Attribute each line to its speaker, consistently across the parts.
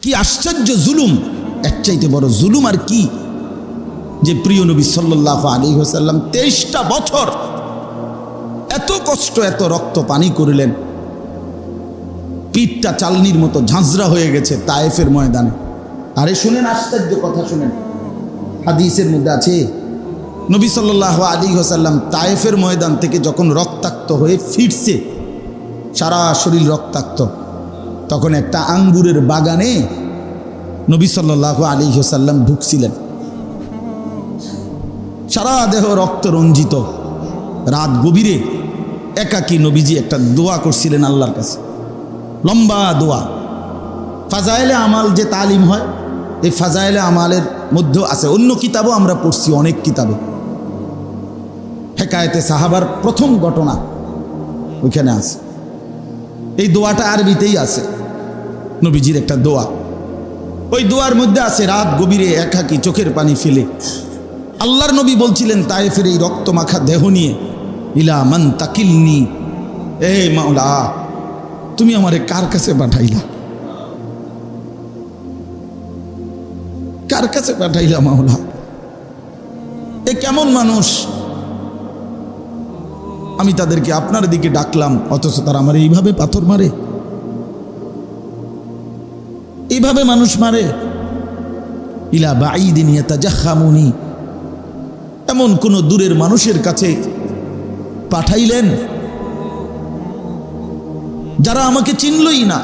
Speaker 1: কি আশ্চর্য জুলুম! এর চাইতে বড় জুলুম আর কি যে প্রিয় নবী সাল্লাল্লাহু আলাইহি ওয়াসাল্লাম 23টা বছর এত কষ্ট, এত রক্ত পানি করিলেন, পিঠটা চালনির মতো ঝাঁঝরা হয়ে গেছে তায়েফের ময়দানে। আরে শুনেন, আশ্চর্য কথা শুনেন, হাদিসের মধ্যে আছে নবী সাল্লাল্লাহু আলাইহি ওয়াসাল্লাম তায়েফের ময়দান থেকে যখন রক্তাক্ত হয়ে ফিরছে, সারা শরীর রক্তাক্ত, তখন একটা আঙ্গুরের বাগানে নবী সাল্লাল্লাহু আলাইহি ওয়াসাল্লাম ঢুকছিলেন, সারা দেহ রক্ত রঞ্জিত। রাত গভীরে একাকী নবীজি একটা দোয়া করছিলেন আল্লাহর কাছে, লম্বা দোয়া। ফাজাইলে আমাল যে তালিম হয়, এই ফাজাইলে আমালের মধ্যেও আছে, অন্য কিতাবও আমরা পড়ছি, অনেক কিতাবে হেকায়েতে সাহাবার প্রথম ঘটনা ওইখানে আছে। এই দোয়াটা আরবিতেই আছে, নবীজির একটা দোয়া। ওই দোয়ার মধ্যে আছে রাত গভীরে একাকী চোখের পানি ফেলে আল্লাহর নবী বলছিলেন তায়েফের এই রক্তমাখা দেহ নিয়ে, ইলা মান তাকিলনি, এ মাওলা তুমি আমারে কার কাছে পাঠাইলা, কার কাছে পাঠাইলা মাওলা? এ কেমন মানুষ, আমি তাদেরকে আপনার দিকে ডাকলাম, অথচ তারা আমার এইভাবে পাথর মারে, এইভাবে মানুষ মারে। ইলা বাঈদিন ইয়াতাজাখামুনি, এমন কোন দূরের মানুষের কাছে পাঠাইলেন যারা আমাকে চিনলই না।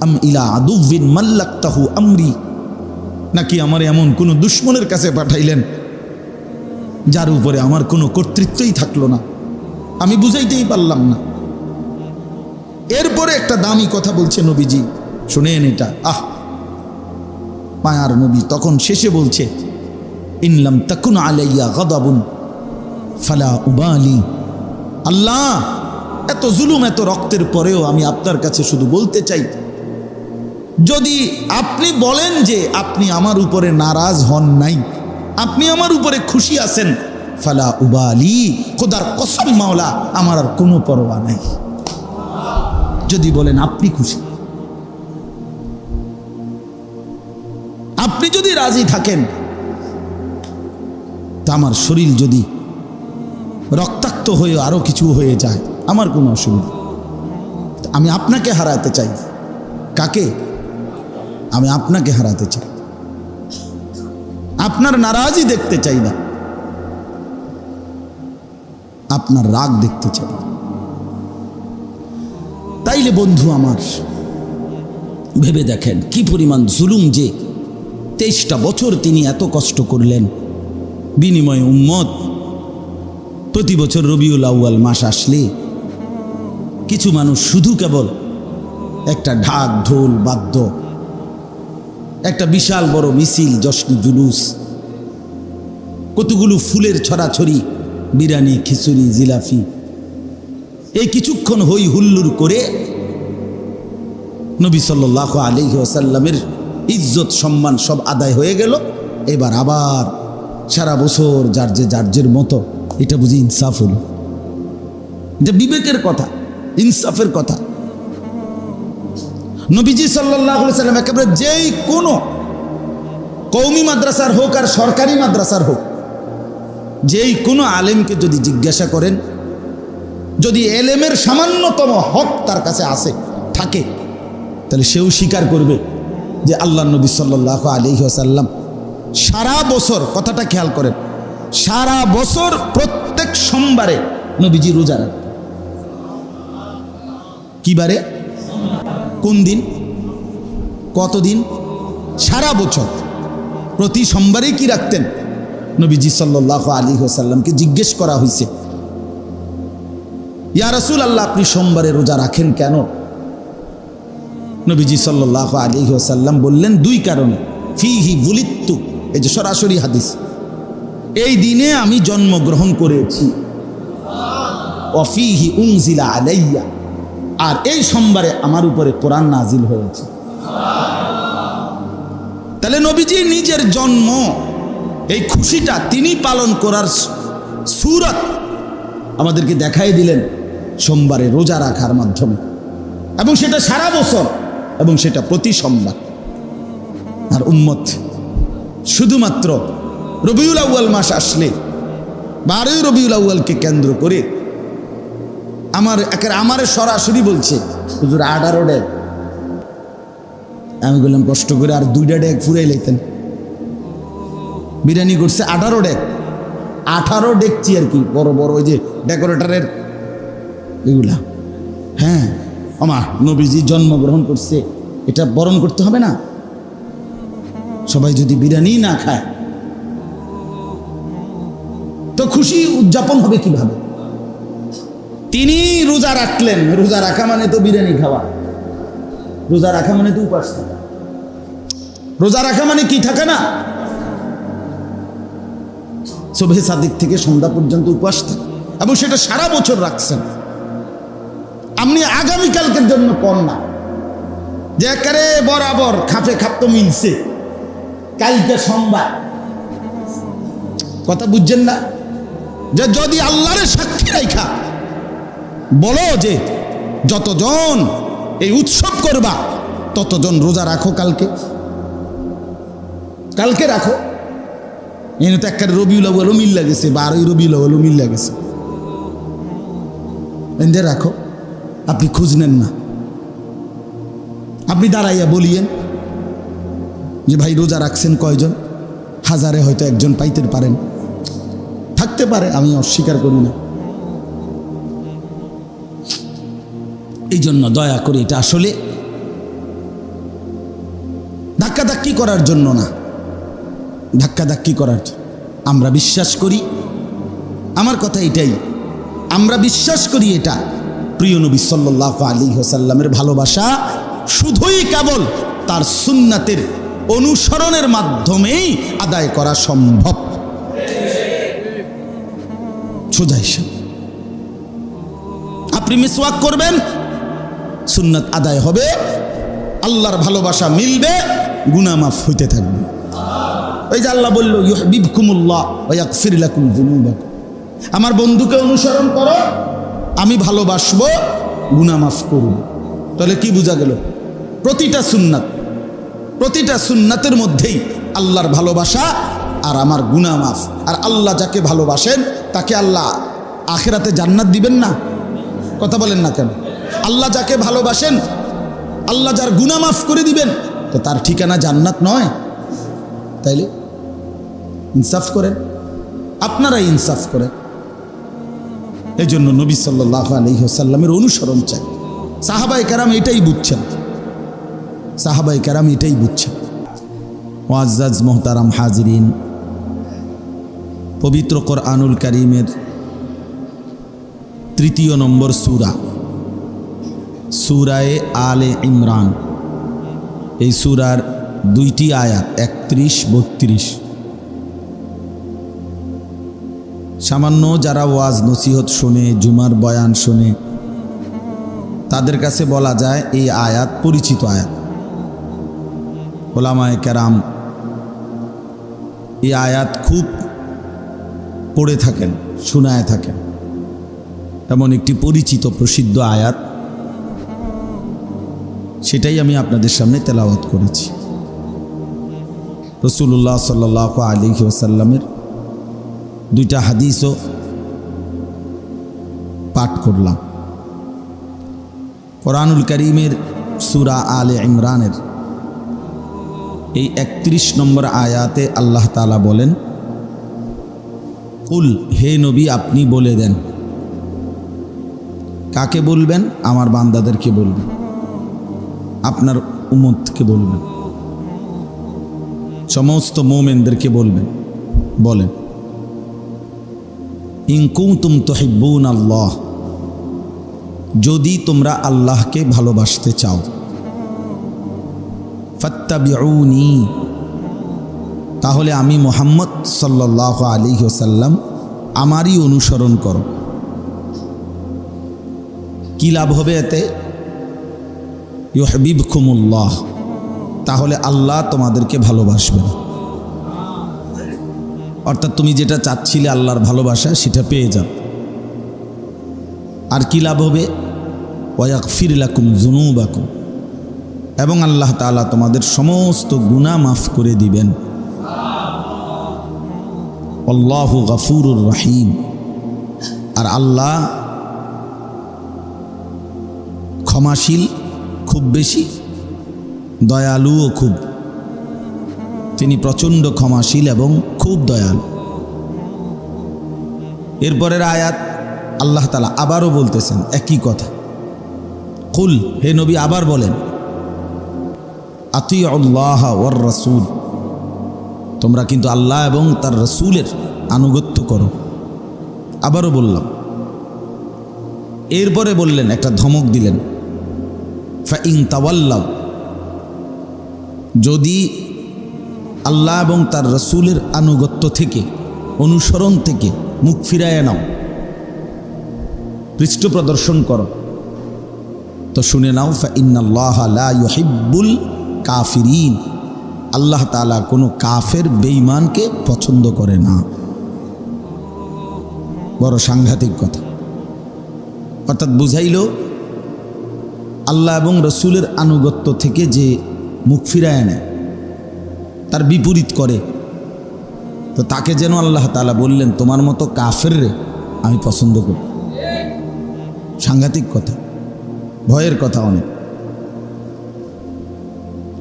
Speaker 1: আম ইলা আদুবিন মাল্লাকতাহু আমরি, নাকি আমার এমন কোন দুশমনের কাছে পাঠাইলেন যার উপরে আমার কোনো কর্তৃত্বই থাকলো না, আমি বুঝাইতেই পারলাম না। এরপরে একটা দামি কথা বলছে নবীজি, শুনেন এটা, মায়ার নবী তখন শেষে বলছে, ইনলাম তাকুন আলাইয়া গাদাবুন ফালা উবালি। আল্লাহ, এত জুলুম, এত রক্তের পরেও আমি আপনার কাছে শুধু বলতে চাই, যদি আপনি বলেন যে আপনি আমার উপরে নারাজ হন নাই, আপনি আমার উপরে খুশি আছেন, ফালা উবালি, খোদার কসম মাওলা, আমার আর কোনো পরোয়া নাই। যদি বলেন আপনি খুশি, আপনি যদি রাজি থাকেন, তা আমার শরীর যদি রক্তাক্ত হয়ে আরো কিছু হয়ে যায়, আমার কোনো অসুবিধা। আমি আপনাকে হারাতে চাই। কাকে? আমি আপনাকে হারাতে চাই, আপনার নারাজি দেখতে চাই না, আপনার রাগ দেখতে চাই। তাইলে বন্ধু আমার, ভেবে দেখেন কি পরিমাণ জুলুম, যে 23টা বছর তিনি এত কষ্ট করলেন, বিনিময়ে উম্মত প্রতি বছর রবিউল আউয়াল মাস আসলে কিছু মানুষ শুধু কেবল একটা ঢাক ঢোল বাদ্য, একটা বিশাল বড় মিছিল, জশ্ন জুলুস, কতগুলো ফুলের ছড়াছড়ি, বিরিয়ানি, খিচুড়ি, জিলাফি, এই কিছুক্ষণ হই হুল্লুর করে নবী সাল্লাল্লাহু আলাইহি ওয়াসাল্লামের ইজ্জত সম্মান সব আদায় হয়ে গেল। এবার আবার সারা বছর যার মতো, এটা বুঝি ইনসাফ হলো? যে বিবেকের কথা, ইনসাফের কথা। নবীজি সাল্লাল্লাহু আলাইহি ওয়াসাল্লাম একেবারে যেই কোনো কওমি মাদ্রাসার হোক আর সরকারি মাদ্রাসার হোক, যেই কোনো আলেমকে যদি জিজ্ঞাসা করেন, যদি এলেমের সামান্যতম হক তার কাছে থাকে, তাহলে সেও স্বীকার করবে যে আল্লাহ নবী সাল্লাল্লাহু আলাইহি ওয়াসাল্লাম সারা বছর, কথাটা খেয়াল করেন, সারা বছর প্রত্যেক সোমবারে নবীজি রোজা রাখতেন। কি বারে? কোন দিন? কতদিন? সারা বছর প্রতি সোমবারে কি রাখতেন? নবীজি সাল্লাল্লাহু আলাইহি ওয়াসাল্লামকে জিজ্ঞেস করা হয়েছে, ইয়া রাসূলুল্লাহ, আপনি সোমবারে রোজা রাখেন কেন? নবীজি সাল্লাল্লাহু আলাইহি ওয়াসাল্লাম বললেন, দুই কারণে। ফিহি বুলিত্তু, এই যে সরাসরি হাদিস, এই দিনে আমি জন্মগ্রহণ করেছি। ওয়াফিহি উনজিলা আলাইয়া, আর এই সোমবারে আমার উপরে কোরআন নাজিল হয়েছে। তাহলে নবীজি নিজের জন্ম, এই খুশিটা তিনি পালন করার সূরত আমাদেরকে দেখাই দিলেন সোমবারে রোজা রাখার মাধ্যমে, এবং সেটা সারা বছর এবং সেটা প্রতি সোমবার। আর উম্মত শুধুমাত্র রবিউল আউয়াল মাস আসলে 12ই রবিউল আউয়ালকে কেন্দ্র করে আমারে সরাসরি বলছে, হুজুর 18 ডেক। আমি বললাম কষ্ট করে আর 2টা ডেক ফুরাই লাইতেন। বিরিয়ানি করছে 18 ডেক, 18 ডেকচি আর কি, বড় বড় ওই যে ডেকোরেটরের এগুলা। হ্যাঁ, আমার নবীজি জন্মগ্রহণ করছে, এটা বরণ করতে হবে না? সবাই যদি বিরিয়ানি না খায় তো খুশি উদযাপন হবে কিভাবে? তিনি রোজা রাখলেন, রোজা রাখা মানে তো বিরিয়ানি খাওয়া, রোজা রাখা মানে তো উপাস থাকা, রোজা রাখা মানে কি থাকে না? সুবহে সাদিক থেকে সন্ধ্যা পর্যন্ত উপাস থাকে, এবং সেটা সারা বছর রাখছেন। আপনি আগামীকালকের জন্য কর না যে একেবারে বরাবর খাপে খাপ তো মিলছে, কালকে সোমবার। কথা বুঝছেন না? যে যদি আল্লাহরে সাক্ষী রাখা বলো যে যতজন এই উৎসব করবা ততজন রোজা রাখো, কালকে কালকে রাখো। এনে তো একটা রবিউল আউয়ালও মিল লাগেছে, 12ই রবিউল আউয়ালও মিল লাগেছে, এনে রাখো। আপনি খোঁজ নেন না, আপনি দাঁড়াইয়া বলিয়েন যে ভাই রোজা রাখছেন কয়জন? 1000-এ হয়তো একজন পাইতে পারেন, থাকতে পারে, আমি অস্বীকার করি না। এই জন্য দয়া করে এটা আসলে ধাক্কাধাক্কি করার জন্য না, ধাক্কাধাক্কি করার জন্য। আমরা বিশ্বাস করি, আমার কথা এটাই, আমরা বিশ্বাস করি এটা প্রিয় নবী সাল্লাল্লাহু আলাইহি ওয়াসাল্লামের ভালোবাসা শুধুই কেবল তার সুন্নাতের অনুসরণের মাধ্যমেই আদায় করা সম্ভব। সোজা হিসাব, আপনি মিসওয়াক করবেন, সুন্নাত আদায় হবে, আল্লাহর ভালোবাসা মিলবে, গুনাহ মাফ হইতে থাকবে। ওই যে আল্লাহ বলল ইউহিব্বুকুমুল্লাহ ওয়া ইয়াগফির লাকুম যুনুবাকুম, আমার বন্ধুকে অনুসরণ করো, আমি ভালোবাসবো, গুনাহ মাফ করব। তাহলে কি বোঝা গেল? প্রতিটা সুন্নাতের মধ্যেই আল্লাহর ভালোবাসা আর আমার গুনাহ মাফ। আর আল্লাহ যাকে ভালোবাসেন তাকে আল্লাহ আখিরাতে জান্নাত দিবেন না? কথা বলেন না কেন? আল্লাহ যাকে ভালোবাসেন, আল্লাহ যার গুনাহ মাফ করে দিবেন, তো তার ঠিকানা জান্নাত নয়? তাইলে ইনসাফ করেন, আপনারাই ইনসাফ করেন। এই জন্য নবী সাল্লাল্লাহু আলাইহি ওয়াসাল্লামের অনুসরণ চাই। সাহাবায়ে কেরাম এটাই বুঝছেন, সাহাবায়ে কেরাম এটাই বুঝছেন। মুআজ্জাজ মুহতারাম হাজিরিন, পবিত্র কোরআনুল কারীমের 3 নম্বর সূরা, সূরায়ে আলে ইমরান, এই সূরার 2টি আয়াত 31-32। সামান্য যারা ওয়াজ নসিহত শোনে, জুমার বয়ান শোনে, তাদের কাছে বলা যায় এই আয়াত পরিচিত আয়াত। উলামায়ে কেরাম এই আয়াত খুব পড়ে থাকেন, শোনায় থাকেন, এমন একটি পরিচিত প্রসিদ্ধ আয়াত, সেটাই আমি আপনাদের সামনে তেলাওয়াত করেছি। রাসূলুল্লাহ সাল্লাল্লাহু আলাইহি ওয়াসাল্লামের 2টা হাদিসও পাঠ করলাম। কোরআনুল কারীমের সূরা আলে ইমরানের এই 31 নম্বর আয়াতে আল্লাহ তাআলা বলেন, কুল, হে নবী আপনি বলে দেন। কাকে বলবেন? আমার বান্দাদেরকে বলবেন, আপনার উম্মতকে বলবেন, সমস্ত মুমিনদেরকে বলবেন। বলেন, ইন কুনতুম তুহিব্বুনাল্লাহ, যদি তোমরা আল্লাহকে ভালোবাসতে চাও, ফাত্তাবিউনি, তাহলে আমি মুহাম্মদ সাল্লাল্লাহু আলাইহি ওয়াসাল্লাম আমারই অনুসরণ করো। কি লাভ হবে এতে? ইউহিব্বুকুমুল্লাহ, তাহলে আল্লাহ তোমাদেরকে ভালোবাসবেন। অর্থাৎ তুমি যেটা চাচ্ছিলে আল্লাহর ভালোবাসা, সেটা পেয়ে যাও। আর কি লাভ হবে? ওয়া ইয়াগফির লাকুম যুনুবাকুম, এবং আল্লাহ তাআলা তোমাদের সমস্ত গুনাহ মাফ করে দিবেন। আল্লাহু গফুরুর রহিম। আর আল্লাহ ক্ষমাশীল খুব বেশি, দয়ালুও খুব। তিনি প্রচণ্ড ক্ষমাশীল এবং খুব দয়ালু। এরপরের আয়াত আল্লাহ তাআলা আবারও বলতেছেন একই কথা। কুল, হে নবী আবার বলেন, আতিউল্লাহ ওয়ার রাসূল, তোমরা কিন্তু আল্লাহ এবং তার রাসূলের আনুগত্য করো। আবারও বললাম। এরপরে বললেন, একটা ধমক দিলেন, ফাইন তাওয়াল্লাও, যদি আল্লাহ এবং তার রাসূলের আনুগত্য থেকে, অনুসরণ থেকে মুখ ফিরায় নাও, পৃষ্ঠ প্রদর্শন করো, তো শুনে নাও, ফাইন্নাল্লাহা লা ইউহিব্বুল কাফিরিন, আল্লাহ তাআলা কোনো কাফের বেঈমানকে পছন্দ করে না। বড় সাংঘাতিক কথা। অর্থাৎ বুঝাইল, আল্লাহ এবং রসুলের আনুগত্য থেকে যে মুখ ফিরায় নেয়, তার বিপরীত করে, তো তাকে যেন আল্লাহ তাআলা বললেন, তোমার মতো কাফেররে আমি পছন্দ করি। সাংঘাতিক কথা, ভয়ের কথা অনেক।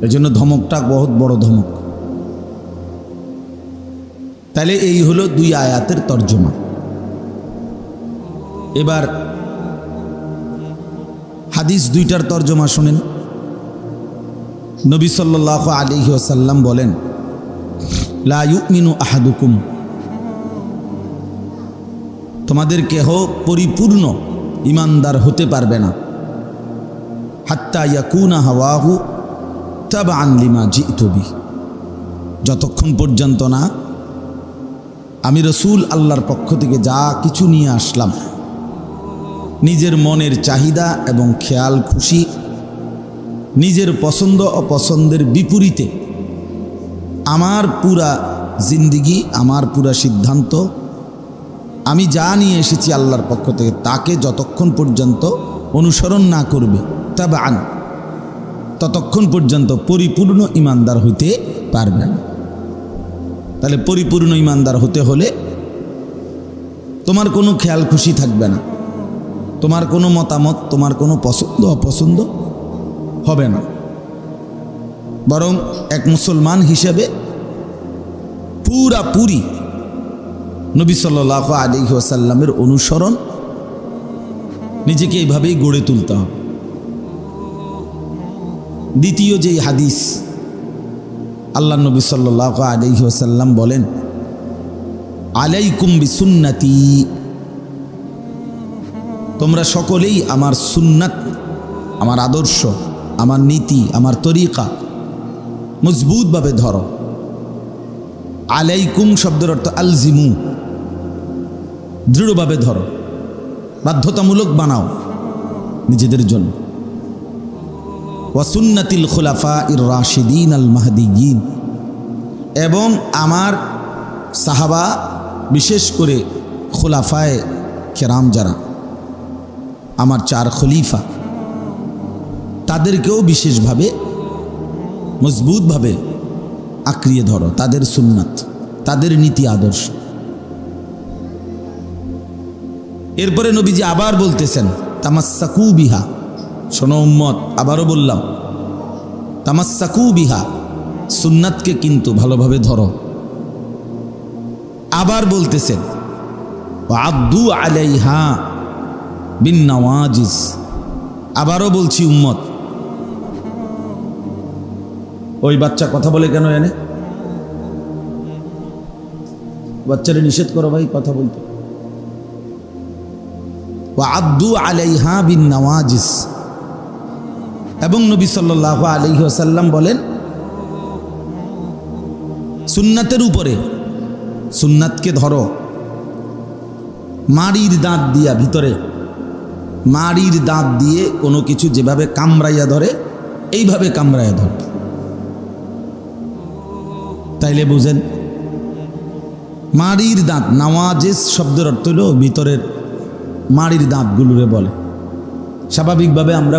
Speaker 1: এই জন্য ধমকটা বহুত বড় ধমক। তাহলে এই হলো দুই আয়াতের তর্জমা। এবার হাদিস দুইটার তর্জমা শুনেন। নবী সাল্লাল্লাহু আলাইহি ওয়াসাল্লাম বলেন, লা ইউমিনু আহাদুকুম, তোমাদের কেহ পরিপূর্ণ ইমানদার হতে পারবে না, হাত্তা ইয়াকুনা হাওয়াহু তাবআন লিমা জিতু বিহি, যতক্ষণ পর্যন্ত না আমি রসুল আল্লাহর পক্ষ থেকে যা কিছু নিয়ে আসলাম, নিজের মনের চাহিদা এবং খেয়াল খুশি, নিজের পছন্দ অপছন্দের বিপরীতে আমার পুরা জিন্দিগি, আমার পুরা সিদ্ধান্ত, আমি যা নিয়ে এসেছি আল্লাহর পক্ষ থেকে, তাকে যতক্ষণ পর্যন্ত অনুসরণ না করবে, তাবআন, ততক্ষণ পর্যন্ত পরিপূর্ণ ইমানদার হইতে পারবে না। তাহলে পরিপূর্ণ ইমানদার হতে হলে তোমার কোনো খেয়াল খুশি থাকবে না, তোমার কোনো মতামত, তোমার কোনো পছন্দ অপছন্দ হবে না, বরং এক মুসলমান হিসেবে পুরাপুরি নবী সাল্লাল্লাহু আলাইহি ওয়াসাল্লামের অনুসরণ, নিজেকে এইভাবেই গড়ে তুলতে হবে। দ্বিতীয় যেই হাদিস, আল্লাহ নবী সাল্লাল্লাহু আলাইহি ওয়াসাল্লাম বলেন, আলাইকুম বিসুন্নতি, তোমরা সকলেই আমার সুন্নাত, আমার আদর্শ, আমার নীতি, আমার তরিকা মজবুতভাবে ধরো। আলাইকুম শব্দের অর্থ আলজিমু, দৃঢ়ভাবে ধরো, বাধ্যতামূলক বানাও নিজেদের জন্য। ওয়াসুন্নাতিল খুলাফাইর রাশিদিন আল মাহদিয়িন, এবং আমার সাহাবা, বিশেষ করে খুলাফায়ে কেরাম যারা, আমার চার খলিফা, তাদেরকেও বিশেষভাবে মজবুতভাবে আঁকড়িয়ে ধরো, তাদের সুন্নাত, তাদের নীতি আদর্শ। এরপরে নবীজি আবার বলতেছেন, তামাসসাকু বিহা, শোনো উম্মত, আবারও বললাম, তামাসসাকু বিহা, সুন্নাতকে কিন্তু ভালোভাবে ধরো। আবার বলতেছেন, আব্দু আলাইহা বিন নওয়াজিজ, আবারও বলছি উম্মত। ওই বাচ্চা কথা বলে কেন এনে? বাচ্চারে নিষেধ করো ভাই কথা বলতে। আব্দু আলাইহা বিন নওয়াজিজ, এবং নবী সাল্লাল্লাহু আলাইহি ওয়াসাল্লাম বলেন, সুন্নাতের উপরে, সুন্নাতকে ধরো মাড়ির দাঁত দিয়া, ভিতরে মাড়ির দাঁত দিয়ে কোনো কিছু যেভাবে কামড়াইয়া ধরে, এইভাবে কামড়াইয়া ধরে। তাইলে বুঝেন, মাড়ির দাঁত, নওয়াজিজ শব্দের অর্থ হলো ভিতরের মাড়ির দাঁতগুলোরে বলে। স্বাভাবিকভাবে আমরা